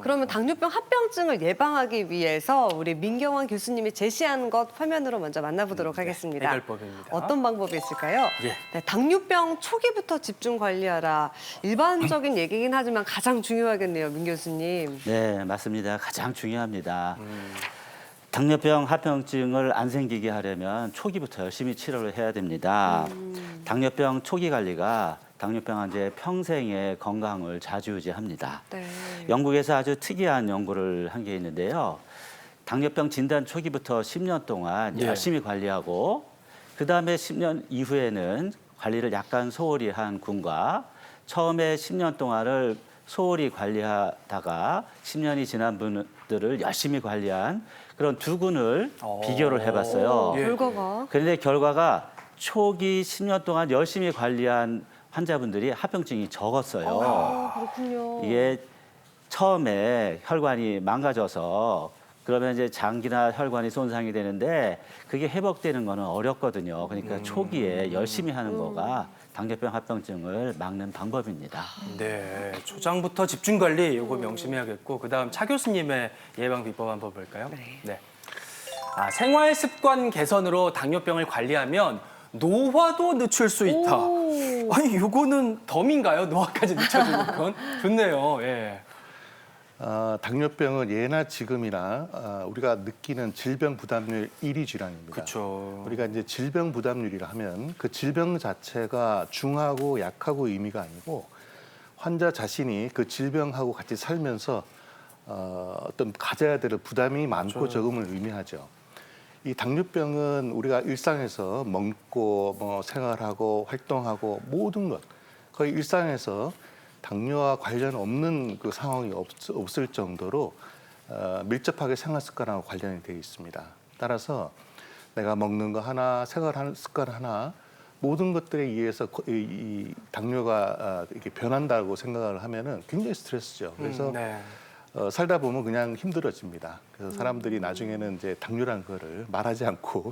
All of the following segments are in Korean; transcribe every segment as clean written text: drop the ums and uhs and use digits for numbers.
그러면 당뇨병 합병증을 예방하기 위해서 우리 민경환 교수님이 제시한 것 화면으로 먼저 만나보도록 하겠습니다. 해결법입니다. 어떤 방법이 있을까요? 예. 네, 당뇨병 초기부터 집중 관리하라. 일반적인 얘기긴 하지만 가장 중요하겠네요, 민 교수님. 네, 맞습니다. 가장 중요합니다. 당뇨병 합병증을 안 생기게 하려면 초기부터 열심히 치료를 해야 됩니다. 당뇨병 초기 관리가 당뇨병 환자의 평생의 건강을 좌지우지합니다. 네. 영국에서 아주 특이한 연구를 한 게 있는데요. 당뇨병 진단 초기부터 10년 동안 예. 열심히 관리하고 그다음에 10년 이후에는 관리를 약간 소홀히 한 군과 처음에 10년 동안을 소홀히 관리하다가 10년이 지난 분들을 열심히 관리한 그런 두 군을 비교를 해봤어요. 예. 결과가 그런데 결과가 초기 10년 동안 열심히 관리한 환자분들이 합병증이 적었어요. 그렇군요. 이게 처음에 혈관이 망가져서 그러면 이제 장기나 혈관이 손상이 되는데 그게 회복되는 거는 어렵거든요. 그러니까 초기에 열심히 하는 거가 당뇨병 합병증을 막는 방법입니다. 네, 초장부터 집중 관리 이거 명심해야겠고 그다음 차 교수님의 예방 비법 한번 볼까요? 네. 아, 생활 습관 개선으로 당뇨병을 관리하면 노화도 늦출 수 있다. 오. 아니, 이거는 덤인가요? 노화까지 늦춰주는 건? 좋네요. 예. 당뇨병은 예나 지금이나 우리가 느끼는 질병 부담률 1위 질환입니다. 그렇죠. 우리가 이제 질병 부담률이라 하면 그 질병 자체가 중하고 약하고 의미가 아니고 환자 자신이 그 질병하고 같이 살면서 어떤 가져야 될 부담이 많고 맞아요. 적음을 의미하죠. 이 당뇨병은 우리가 일상에서 먹고 뭐 생활하고 활동하고 모든 것 거의 일상에서 당뇨와 관련 없는 그 상황이 없을 정도로 밀접하게 생활 습관하고 관련이 되어 있습니다. 따라서 내가 먹는 거 하나, 생활하는 습관 하나 모든 것들에 의해서 이 당뇨가 이렇게 변한다고 생각을 하면은 굉장히 스트레스죠. 그래서 네. 살다 보면 그냥 힘들어집니다. 그래서 사람들이 나중에는 이제 당뇨라는 거를 말하지 않고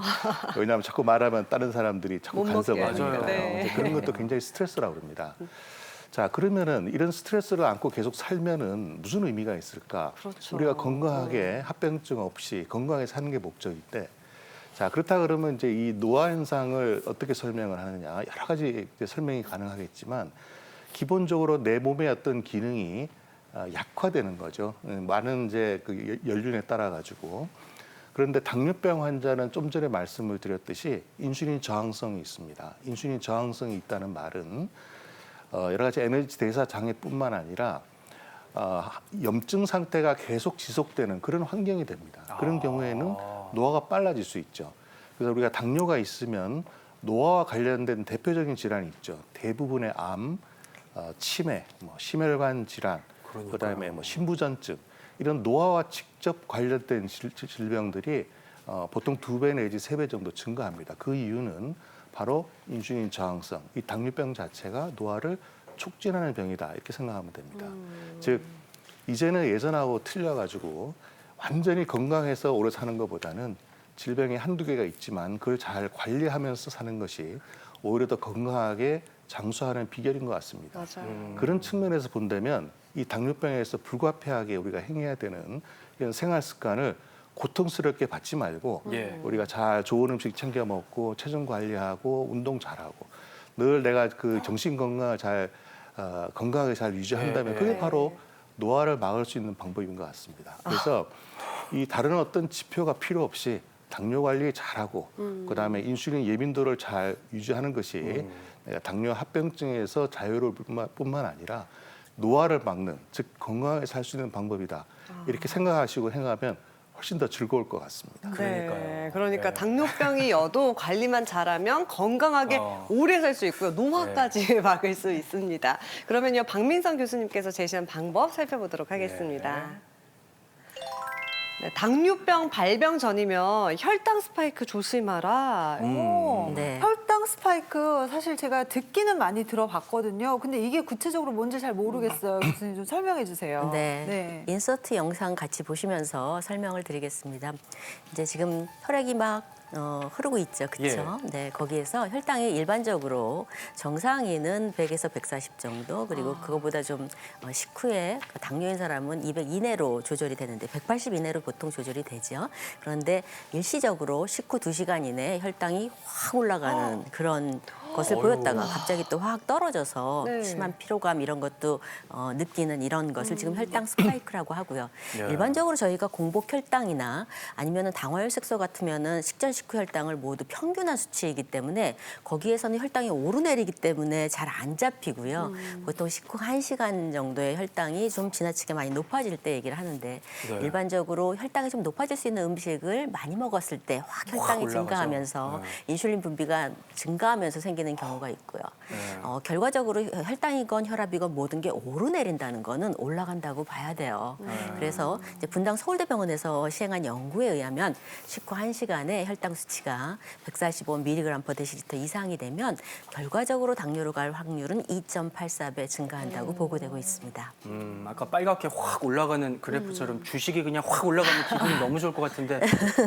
왜냐하면 자꾸 말하면 다른 사람들이 자꾸 못 간섭을 먹게 하니까요. 하죠. 네. 그런 것도 굉장히 스트레스라고 그럽니다. 자, 그러면은 이런 스트레스를 안고 계속 살면은 무슨 의미가 있을까? 그렇죠. 우리가 건강하게 합병증 없이 건강하게 사는 게 목적인데, 자, 그렇다 그러면 이제 이 노화 현상을 어떻게 설명을 하느냐 여러 가지 이제 설명이 가능하겠지만 기본적으로 내 몸의 어떤 기능이 약화되는 거죠. 많은 이제 그 연륜에 따라 가지고. 그런데 당뇨병 환자는 좀 전에 말씀을 드렸듯이 인슐린 저항성이 있습니다. 인슐린 저항성이 있다는 말은 여러 가지 에너지 대사 장애뿐만 아니라 염증 상태가 계속 지속되는 그런 환경이 됩니다. 그런 경우에는 노화가 빨라질 수 있죠. 그래서 우리가 당뇨가 있으면 노화와 관련된 대표적인 질환이 있죠. 대부분의 암, 치매, 뭐 심혈관 질환, 그다음에 뭐 신부전증 이런 노화와 직접 관련된 질병들이 보통 2배 내지 3배 정도 증가합니다. 그 이유는 바로 인슐린 저항성, 이 당뇨병 자체가 노화를 촉진하는 병이다 이렇게 생각하면 됩니다. 즉 이제는 예전하고 틀려가지고 완전히 건강해서 오래 사는 것보다는 질병이 한두 개가 있지만 그걸 잘 관리하면서 사는 것이 오히려 더 건강하게 장수하는 비결인 것 같습니다. 맞아요. 그런 측면에서 본다면 이 당뇨병에서 불가피하게 우리가 행해야 되는 이런 생활 습관을 고통스럽게 받지 말고 예. 우리가 잘 좋은 음식 챙겨 먹고 체중 관리하고 운동 잘하고 늘 내가 그 정신 건강을 잘 건강하게 잘 유지한다면 네, 그게 네. 바로 노화를 막을 수 있는 방법인 것 같습니다. 그래서 이 다른 어떤 지표가 필요 없이 당뇨 관리 잘하고 그다음에 인슐린 예민도를 잘 유지하는 것이 내가 당뇨 합병증에서 자유로울 뿐만 아니라 노화를 막는 즉 건강하게 살 수 있는 방법이다. 이렇게 생각하시고 행하면 훨씬 더 즐거울 것 같습니다. 네, 그러니까요. 그러니까 네. 당뇨병이어도 관리만 잘하면 건강하게 오래 살 수 있고요. 노화까지 막을 수 있습니다. 그러면요, 박민성 교수님께서 제시한 방법 살펴보도록 하겠습니다. 네, 당뇨병 발병 전이면 혈당 스파이크 조심하라. 네. 혈당 스파이크 사실 제가 듣기는 많이 들어봤거든요. 근데 이게 구체적으로 뭔지 잘 모르겠어요. 교수님 좀 설명해 주세요. 인서트 영상 같이 보시면서 설명을 드리겠습니다. 이제 지금 혈액이 막 흐르고 있죠, 그렇죠? 네, 거기에서 혈당이 일반적으로 정상인은 100에서 140 정도, 그리고 그거보다 좀 식후에 당뇨인 사람은 200 이내로 조절이 되는데 180 이내로 보통 조절이 되죠. 그런데 일시적으로 식후 2시간 이내에 혈당이 확 올라가는 그런 것을 보였다가 갑자기 또 확 떨어져서 네. 심한 피로감 이런 것도 느끼는 이런 것을 지금 혈당 스파이크라고 하고요. 일반적으로 저희가 공복 혈당이나 아니면은 당화혈색소 같으면은 식전 식후 혈당을 모두 평균한 수치이기 때문에 거기에서는 혈당이 오르내리기 때문에 잘 안 잡히고요. 보통 식후 1시간 정도의 혈당이 좀 지나치게 많이 높아질 때 얘기를 하는데 일반적으로 혈당이 좀 높아질 수 있는 음식을 많이 먹었을 때 확 혈당이 올라가죠. 증가하면서 인슐린 분비가 증가하면서 생기는 경우가 있고요. 결과적으로 혈당이건 혈압이건 모든 게 오르내린다는 거는 올라간다고 봐야 돼요. 그래서 이제 분당 서울대병원에서 시행한 연구에 의하면 식후 1시간에 혈당 수치가 145mg/dL 이상이 되면 결과적으로 당뇨로 갈 확률은 2.84배 증가한다고 보고되고 있습니다. 아까 빨갛게 확 올라가는 그래프처럼 주식이 그냥 확 올라가면 기분이 너무 좋을 것 같은데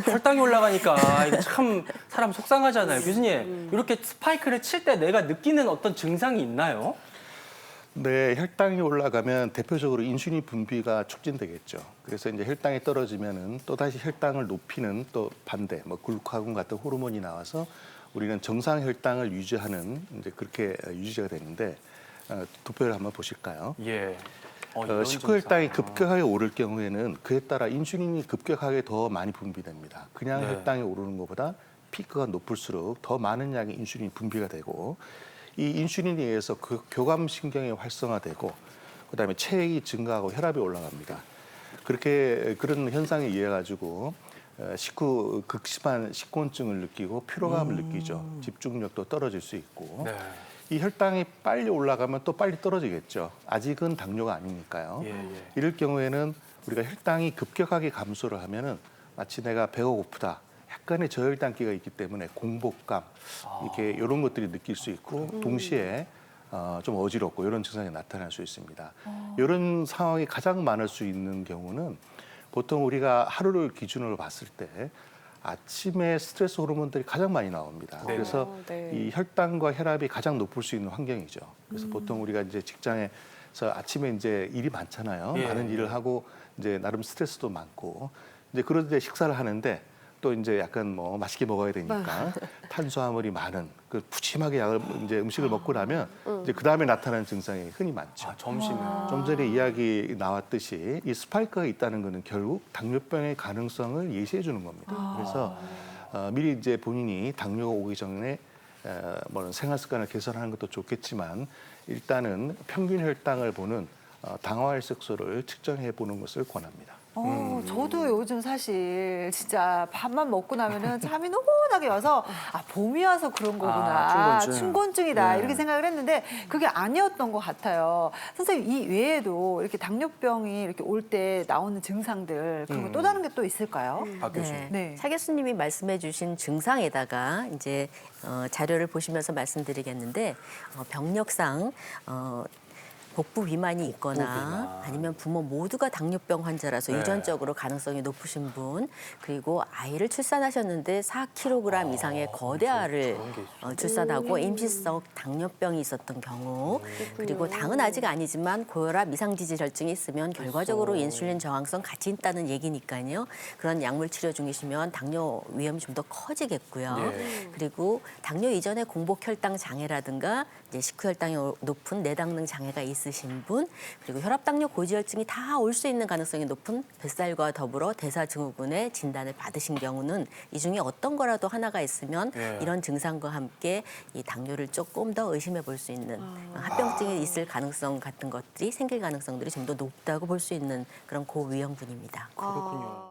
혈당이 올라가니까 이거 참 사람 속상하잖아요. 교수님, 이렇게 스파이크를 칠 때 내가 느끼는 어떤 증상이 있나요? 네, 혈당이 올라가면 대표적으로 인슐린 분비가 촉진되겠죠. 그래서 이제 혈당이 떨어지면은 또 다시 혈당을 높이는 또 반대, 뭐 글루카곤 같은 호르몬이 나와서 우리는 정상 혈당을 유지하는 이제 그렇게 유지가 되는데 도표를 한번 보실까요? 예. 식후 혈당이 급격하게 오를 경우에는 그에 따라 인슐린이 급격하게 더 많이 분비됩니다. 그냥 네. 혈당이 오르는 것보다 피크가 높을수록 더 많은 양의 인슐린이 분비가 되고 이 인슐린에 의해서 그 교감신경이 활성화되고 그다음에 체액이 증가하고 혈압이 올라갑니다. 그렇게 그런 현상에 의해 가지고 식후 극심한 식곤증을 느끼고 피로감을 느끼죠. 집중력도 떨어질 수 있고 네. 이 혈당이 빨리 올라가면 또 빨리 떨어지겠죠. 아직은 당뇨가 아니니까요. 이럴 경우에는 우리가 혈당이 급격하게 감소를 하면은 마치 내가 배가 고프다. 약간의 저혈당기가 있기 때문에 공복감 이렇게 이런 것들이 느낄 수 있고 동시에 좀 어지럽고 이런 증상이 나타날 수 있습니다. 이런 상황이 가장 많을 수 있는 경우는 보통 우리가 하루를 기준으로 봤을 때 아침에 스트레스 호르몬들이 가장 많이 나옵니다. 그래서 네. 이 혈당과 혈압이 가장 높을 수 있는 환경이죠. 그래서 보통 우리가 이제 직장에서 아침에 이제 일이 많잖아요. 예. 많은 일을 하고 이제 나름 스트레스도 많고 이제 그런 데 식사를 하는데 또 이제 약간 뭐 맛있게 먹어야 되니까 탄수화물이 많은 그 푸짐하게 이제 음식을 먹고 나면 이제 그 다음에 나타나는 증상이 흔히 많죠. 점심에. 좀 전에 이야기 나왔듯이 이 스파이크가 있다는 것은 결국 당뇨병의 가능성을 예시해 주는 겁니다. 그래서 미리 이제 본인이 당뇨가 오기 전에 뭐 생활 습관을 개선하는 것도 좋겠지만 일단은 평균 혈당을 보는 당화혈색소를 측정해 보는 것을 권합니다. 저도 요즘 사실 진짜 밥만 먹고 나면은 잠이 노곤하게 와서 봄이 와서 그런 거구나. 춘곤증이다. 네. 이렇게 생각을 했는데 그게 아니었던 것 같아요. 선생님 이 외에도 이렇게 당뇨병이 이렇게 올 때 나오는 증상들 그리고 또 다른 게 또 있을까요? 박 교수님. 네. 차 교수님이 말씀해주신 증상에다가 이제 자료를 보시면서 말씀드리겠는데 병력상 복부 비만이 있거나 아니면 부모 모두가 당뇨병 환자라서 네. 유전적으로 가능성이 높으신 분, 그리고 아이를 출산하셨는데 4kg 이상의 거대 알을 출산하고 임시성 당뇨병이 있었던 경우, 그리고 당은 아직 아니지만 고혈압, 이상지질혈증이 있으면 결과적으로 인슐린 저항성 같이 있다는 얘기니까요. 그런 약물 치료 중이시면 당뇨 위험이 좀 더 커지겠고요. 예. 그리고 당뇨 이전에 공복 혈당 장애라든가 이제 식후 혈당이 높은 내당능 장애가 있으신 분, 그리고 혈압, 당뇨, 고지혈증이 다 올 수 있는 가능성이 높은 뱃살과 더불어 대사증후군의 진단을 받으신 경우는 이 중에 어떤 거라도 하나가 있으면 이런 증상과 함께 이 당뇨를 조금 더 의심해 볼 수 있는 합병증이 있을 가능성 같은 것들이 생길 가능성들이 좀 더 높다고 볼 수 있는 그런 고위험군입니다. 그렇군요.